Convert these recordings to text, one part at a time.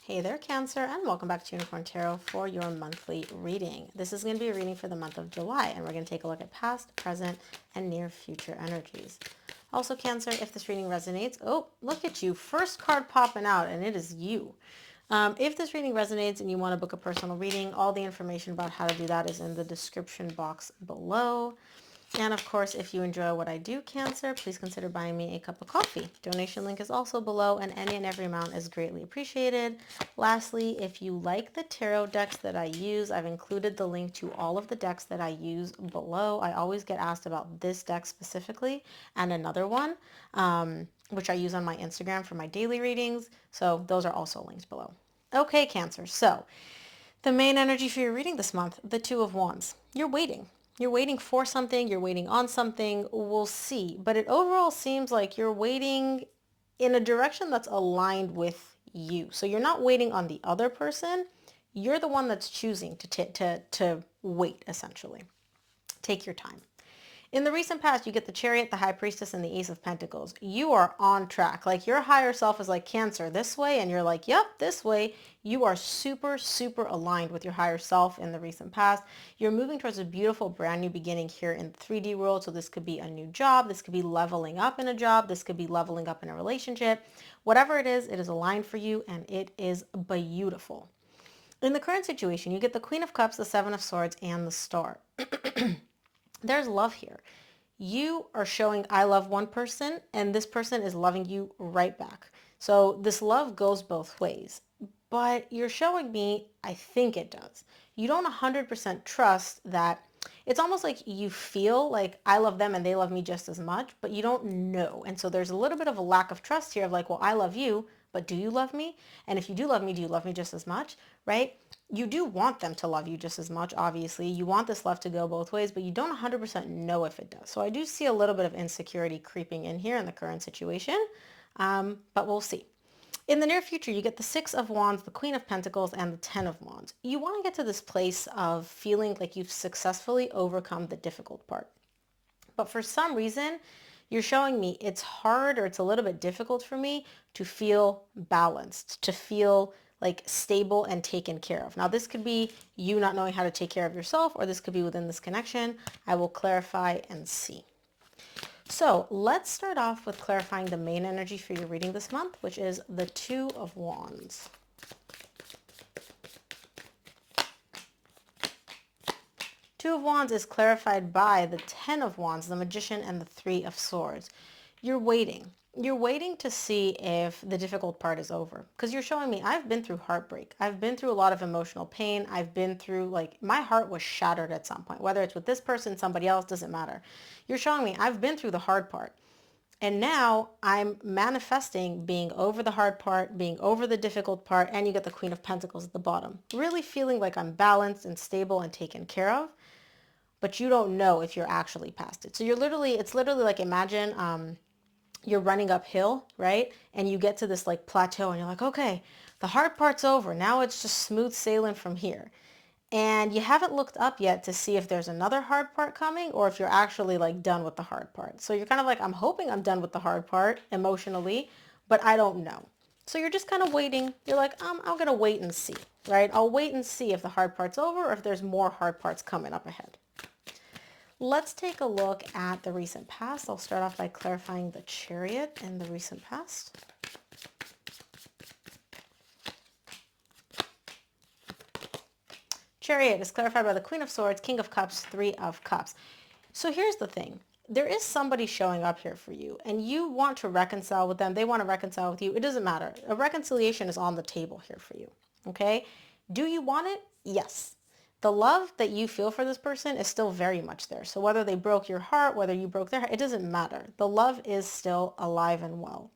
Hey there, Cancer, and welcome back to Unicorn Tarot for your monthly reading. This is going to be a reading for the month of July, and we're going to take a look at past, present, and near future energies. Also, Cancer, if this reading resonates, oh, look at you, first card popping out, and it is you. If this reading resonates and you want to book a personal reading, all the information about how to do that is in the description box below. And of course, if you enjoy what I do, Cancer, please consider buying me a cup of coffee. Donation link is also below, and any and every amount is greatly appreciated. Lastly, if you like the tarot decks that I use, I've included the link to all of the decks that I use below. I always get asked about this deck specifically and another one, which I use on my Instagram for my daily readings. So those are also linked below. Okay, Cancer. So the main energy for your reading this month, the Two of Wands. You're waiting. You're waiting for something. You're waiting on something. We'll see. But it overall seems like you're waiting in a direction that's aligned with you. So you're not waiting on the other person. You're the one that's choosing to wait, essentially. Take your time. In the recent past, you get the Chariot, the High Priestess, and the Ace of Pentacles. You are on track. Like your higher self is like Cancer this way, and you're like, yep, this way. You are super, super aligned with your higher self in the recent past. You're moving towards a beautiful brand new beginning here in the 3D world. So this could be a new job. This could be leveling up in a job. This could be leveling up in a relationship. Whatever it is aligned for you, and it is beautiful. In the current situation, you get the Queen of Cups, the Seven of Swords, and the Star. There's love here. You are showing I love one person and this person is loving you right back. So this love goes both ways. But you're showing me, I think it does. You don't 100% trust that. It's almost like you feel like I love them and they love me just as much, but you don't know. And so there's a little bit of a lack of trust here of like, well, I love you, but do you love me? And if you do you love me just as much, right? You do want them to love you just as much, obviously. You want this love to go both ways, but you don't 100% know if it does. So I do see a little bit of insecurity creeping in here in the current situation, but we'll see. In the near future, you get the Six of Wands, the Queen of Pentacles, and the Ten of Wands. You want to get to this place of feeling like you've successfully overcome the difficult part. But for some reason, you're showing me it's hard or it's a little bit difficult for me to feel balanced, to feel like stable and taken care of. Now, this could be you not knowing how to take care of yourself, or this could be within this connection. I will clarify and see. So let's start off with clarifying the main energy for your reading this month, which is the Two of Wands. Two of Wands is clarified by the Ten of Wands, the Magician, and the Three of Swords. You're waiting. You're waiting to see if the difficult part is over. Because you're showing me, I've been through heartbreak. I've been through a lot of emotional pain. I've been through, like, my heart was shattered at some point. Whether it's with this person, somebody else, doesn't matter. You're showing me, I've been through the hard part. And now I'm manifesting being over the hard part, being over the difficult part, and you get the Queen of Pentacles at the bottom. Really feeling like I'm balanced and stable and taken care of, but you don't know if you're actually past it. So it's literally like imagine you're running uphill, right? And you get to this like plateau and you're like, okay, the hard part's over. Now it's just smooth sailing from here. And you haven't looked up yet to see if there's another hard part coming or if you're actually like done with the hard part. So you're kind of like, I'm hoping I'm done with the hard part emotionally, but I don't know. So you're just kind of waiting. You're like, I'm going to wait and see, right? I'll wait and see if the hard part's over or if there's more hard parts coming up ahead. Let's take a look at the recent past. I'll start off by clarifying the Chariot in the recent past. Chariot is clarified by the Queen of Swords, King of Cups, Three of Cups. So here's the thing. There is somebody showing up here for you and you want to reconcile with them. They want to reconcile with you. It doesn't matter. A reconciliation is on the table here for you. Okay? Do you want it? Yes. The love that you feel for this person is still very much there. So whether they broke your heart, whether you broke their heart, it doesn't matter. The love is still alive and well.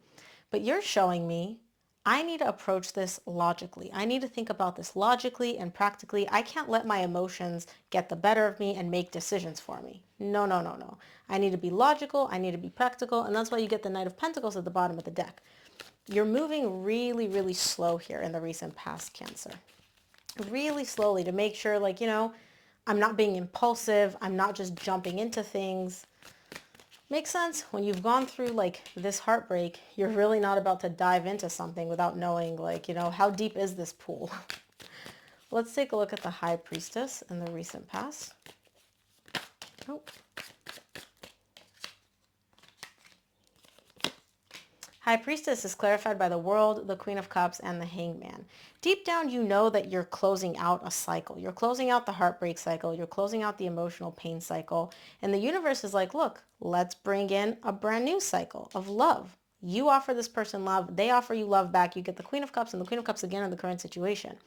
But you're showing me I need to approach this logically. I need to think about this logically and practically. I can't let my emotions get the better of me and make decisions for me. No, no, no, no. I need to be logical. I need to be practical. And that's why you get the Knight of Pentacles at the bottom of the deck. You're moving really, really slow here in the recent past, Cancer. Really slowly to make sure, like, I'm not being impulsive. I'm not just jumping into things. Makes sense. When you've gone through like this heartbreak, you're really not about to dive into something without knowing like, how deep is this pool? Let's take a look at the High Priestess in the recent past. Oh. High Priestess is clarified by the World, the Queen of Cups, and the Hangman. Deep down, you know that you're closing out a cycle. You're closing out the heartbreak cycle. You're closing out the emotional pain cycle. And the universe is like, look, let's bring in a brand new cycle of love. You offer this person love. They offer you love back. You get the Queen of Cups and the Queen of Cups again in the current situation.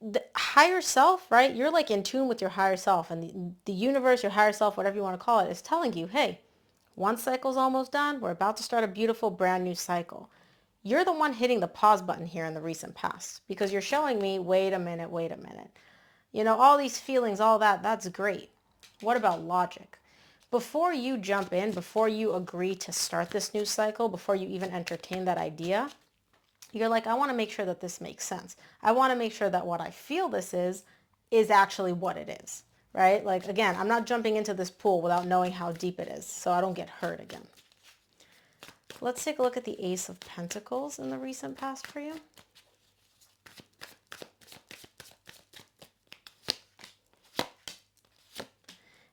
The higher self, right? You're like in tune with your higher self, and the universe, your higher self, whatever you want to call it, is telling you, hey, one cycle's almost done. We're about to start a beautiful brand new cycle. You're the one hitting the pause button here in the recent past because you're showing me, wait a minute, wait a minute. All these feelings, all that, that's great. What about logic? Before you jump in, before you agree to start this new cycle, before you even entertain that idea, you're like, I want to make sure that this makes sense. I want to make sure that what I feel this is actually what it is, right? Like, again, I'm not jumping into this pool without knowing how deep it is, so I don't get hurt again. Let's take a look at the Ace of Pentacles in the recent past for you.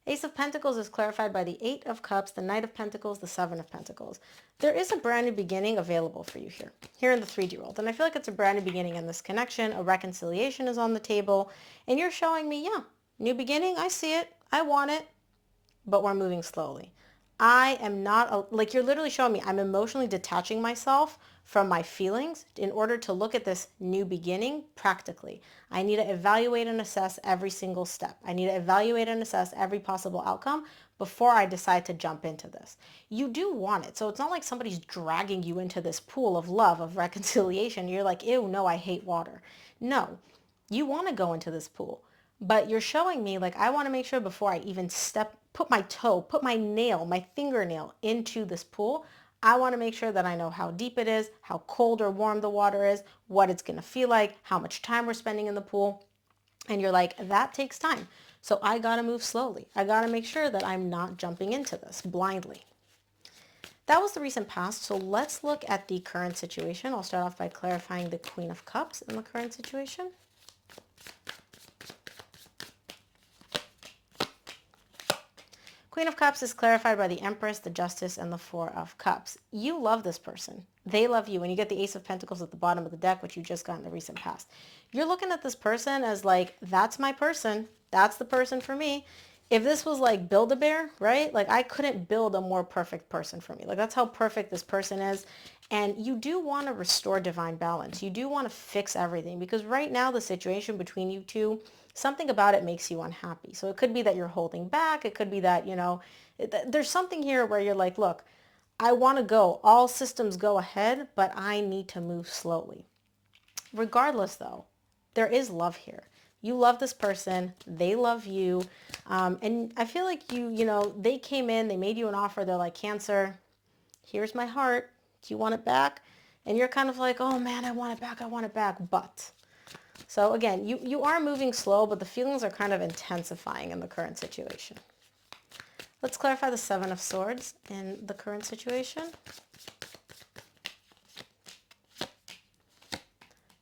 Ace of Pentacles is clarified by the Eight of Cups, the Knight of Pentacles, the Seven of Pentacles. There is a brand new beginning available for you here in the 3D world. And I feel like it's a brand new beginning in this connection. A reconciliation is on the table. And you're showing me, yeah, new beginning, I see it, I want it, but we're moving slowly. I am not, like you're literally showing me, I'm emotionally detaching myself from my feelings in order to look at this new beginning practically. I need to evaluate and assess every single step. I need to evaluate and assess every possible outcome before I decide to jump into this. You do want it. So it's not like somebody's dragging you into this pool of love, of reconciliation. You're like, ew, no, I hate water. No, you want to go into this pool. But you're showing me like I want to make sure before I even put my toe, put my nail, my fingernail into this pool, I want to make sure that I know how deep it is, how cold or warm the water is, what it's going to feel like, how much time we're spending in the pool. And you're like, that takes time. So I got to move slowly. I got to make sure that I'm not jumping into this blindly. That was the recent past. So let's look at the current situation. I'll start off by clarifying the Queen of Cups in the current situation. Queen of Cups is clarified by the Empress, the Justice, and the Four of Cups. You love this person. They love you. When you get the Ace of Pentacles at the bottom of the deck, which you just got in the recent past, you're looking at this person as like, that's my person. That's the person for me. If this was like Build-A-Bear, right? Like I couldn't build a more perfect person for me. Like that's how perfect this person is. And you do want to restore divine balance. You do want to fix everything because right now the situation between you two, something about it makes you unhappy. So it could be that you're holding back. It could be that, there's something here where you're like, look, I want to go. All systems go ahead, but I need to move slowly. Regardless, though, there is love here. You love this person. They love you. And I feel like they came in, they made you an offer. They're like, Cancer, here's my heart. Do you want it back? And you're kind of like, oh man, I want it back. I want it back. But so again, you are moving slow, but the feelings are kind of intensifying in the current situation. Let's clarify the Seven of Swords in the current situation.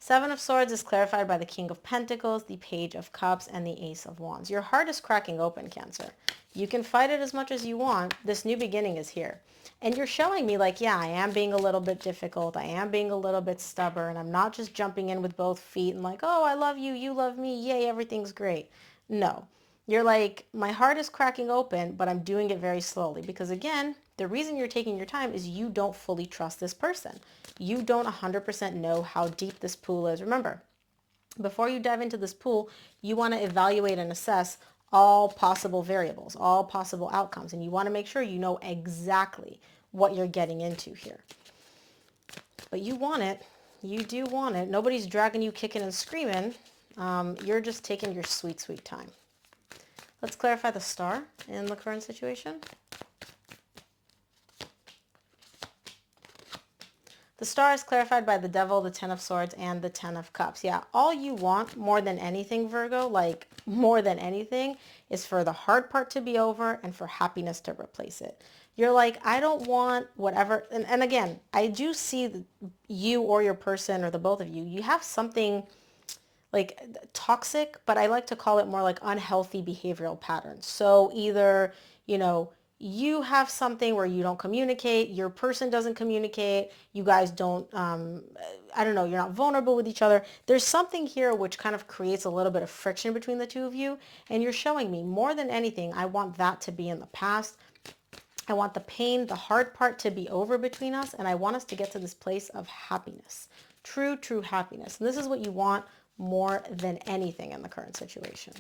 Seven of Swords is clarified by the King of Pentacles, the Page of Cups, and the Ace of Wands. Your heart is cracking open, Cancer. You can fight it as much as you want. This new beginning is here. And you're showing me like, yeah, I am being a little bit difficult. I am being a little bit stubborn. I'm not just jumping in with both feet and like, oh, I love you. You love me. Yay, everything's great. No. You're like, my heart is cracking open, but I'm doing it very slowly. Because again, the reason you're taking your time is you don't fully trust this person. You don't 100% know how deep this pool is. Remember, before you dive into this pool, you want to evaluate and assess all possible variables, all possible outcomes. And you want to make sure you know exactly what you're getting into here. But you want it. You do want it. Nobody's dragging you kicking and screaming. You're just taking your sweet, sweet time. Let's clarify the Star in the current situation. The Star is clarified by the Devil, the Ten of Swords, and the Ten of Cups. Yeah, all you want more than anything, Virgo, like more than anything, is for the hard part to be over and for happiness to replace it. You're like, I don't want whatever. And again, I do see you or your person or the both of you, you have something like toxic, but I like to call it more like unhealthy behavioral patterns. So either, you know, you have something where you don't communicate, your person doesn't communicate, you guys don't, I don't know, you're not vulnerable with each other. There's something here which kind of creates a little bit of friction between the two of you. And you're showing me more than anything, I want that to be in the past. I want the pain, the hard part to be over between us. And I want us to get to this place of happiness, true, true happiness. And this is what you want more than anything in the current situation.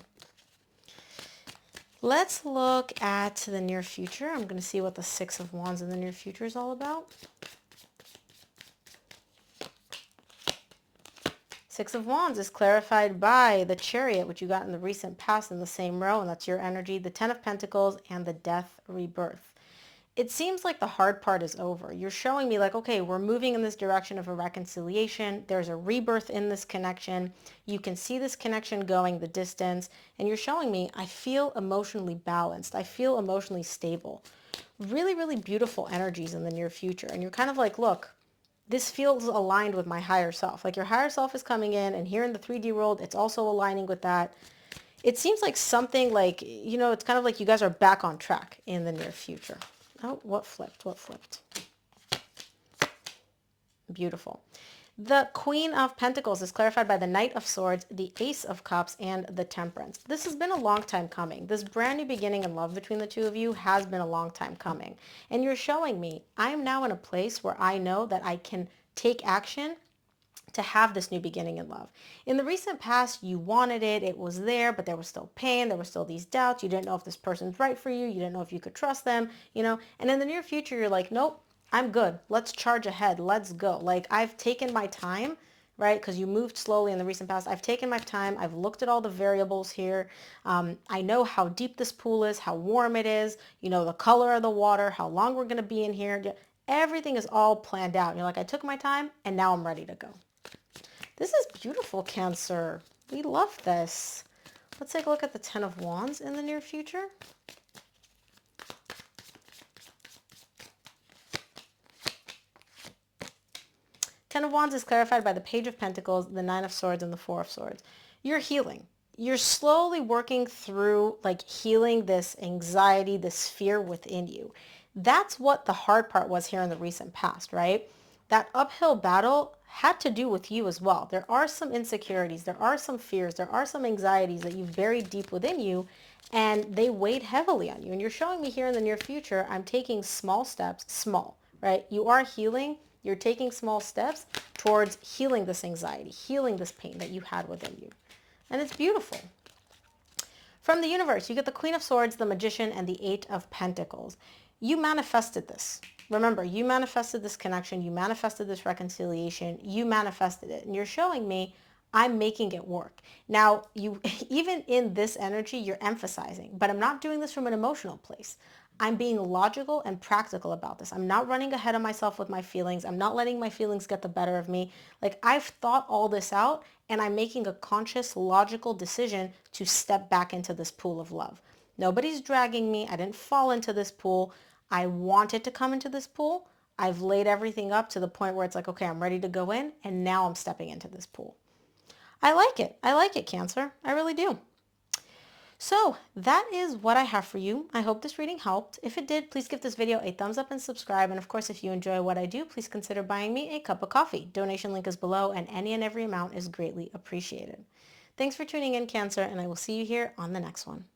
Let's look at the near future. I'm going to see what the Six of Wands in the near future is all about. Six of Wands is clarified by the Chariot, which you got in the recent past in the same row, and that's your energy, the Ten of Pentacles, and the Death Rebirth. It seems like the hard part is over. You're showing me like, okay, we're moving in this direction of a reconciliation. There's a rebirth in this connection. You can see this connection going the distance. And you're showing me, I feel emotionally balanced. I feel emotionally stable. Really, really beautiful energies in the near future. And you're kind of like, look, this feels aligned with my higher self. Like your higher self is coming in, and here in the 3D world, it's also aligning with that. It seems like something like, you know, it's kind of like you guys are back on track in the near future. Oh, what flipped? What flipped? Beautiful. The Queen of Pentacles is clarified by the Knight of Swords, the Ace of Cups, and the Temperance. This has been a long time coming. This brand new beginning in love between the two of you has been a long time coming. And you're showing me, I'm now in a place where I know that I can take action to have this new beginning in love. In the recent past, you wanted it, it was there, but there was still pain, there were still these doubts, you didn't know if this person's right for you, you didn't know if you could trust them, you know, and in the near future, you're like, nope, I'm good, let's charge ahead, let's go. Like, I've taken my time, right, because you moved slowly in the recent past. I've taken my time, I've looked at all the variables here, I know how deep this pool is, how warm it is, you know, the color of the water, how long we're going to be in here, everything is all planned out. And you're like, I took my time, and now I'm ready to go. This is beautiful, Cancer. We love this. Let's take a look at the Ten of Wands in the near future. Ten of Wands is clarified by the Page of Pentacles, the Nine of Swords, and the Four of Swords. You're healing. You're slowly working through, like, healing this anxiety, this fear within you. That's what the hard part was here in the recent past, right? That uphill battle had to do with you as well. There are some insecurities, there are some fears, there are some anxieties that you've buried deep within you, and they weighed heavily on you. And you're showing me here in the near future, I'm taking small steps, small, right? You are healing, you're taking small steps towards healing this anxiety, healing this pain that you had within you. And it's beautiful. From the universe, you get the Queen of Swords, the Magician, and the Eight of Pentacles. You manifested this. Remember, you manifested this connection, you manifested this reconciliation, you manifested it. And you're showing me, I'm making it work. Now, you even in this energy, you're emphasizing, but I'm not doing this from an emotional place. I'm being logical and practical about this. I'm not running ahead of myself with my feelings. I'm not letting my feelings get the better of me. Like, I've thought all this out, and I'm making a conscious, logical decision to step back into this pool of love. Nobody's dragging me. I didn't fall into this pool. I wanted to come into this pool. I've laid everything up to the point where it's like, okay, I'm ready to go in, and now I'm stepping into this pool. I like it. I like it, Cancer. I really do. So that is what I have for you. I hope this reading helped. If it did, please give this video a thumbs up and subscribe. And of course, if you enjoy what I do, please consider buying me a cup of coffee. Donation link is below, and any and every amount is greatly appreciated. Thanks for tuning in, Cancer, and I will see you here on the next one.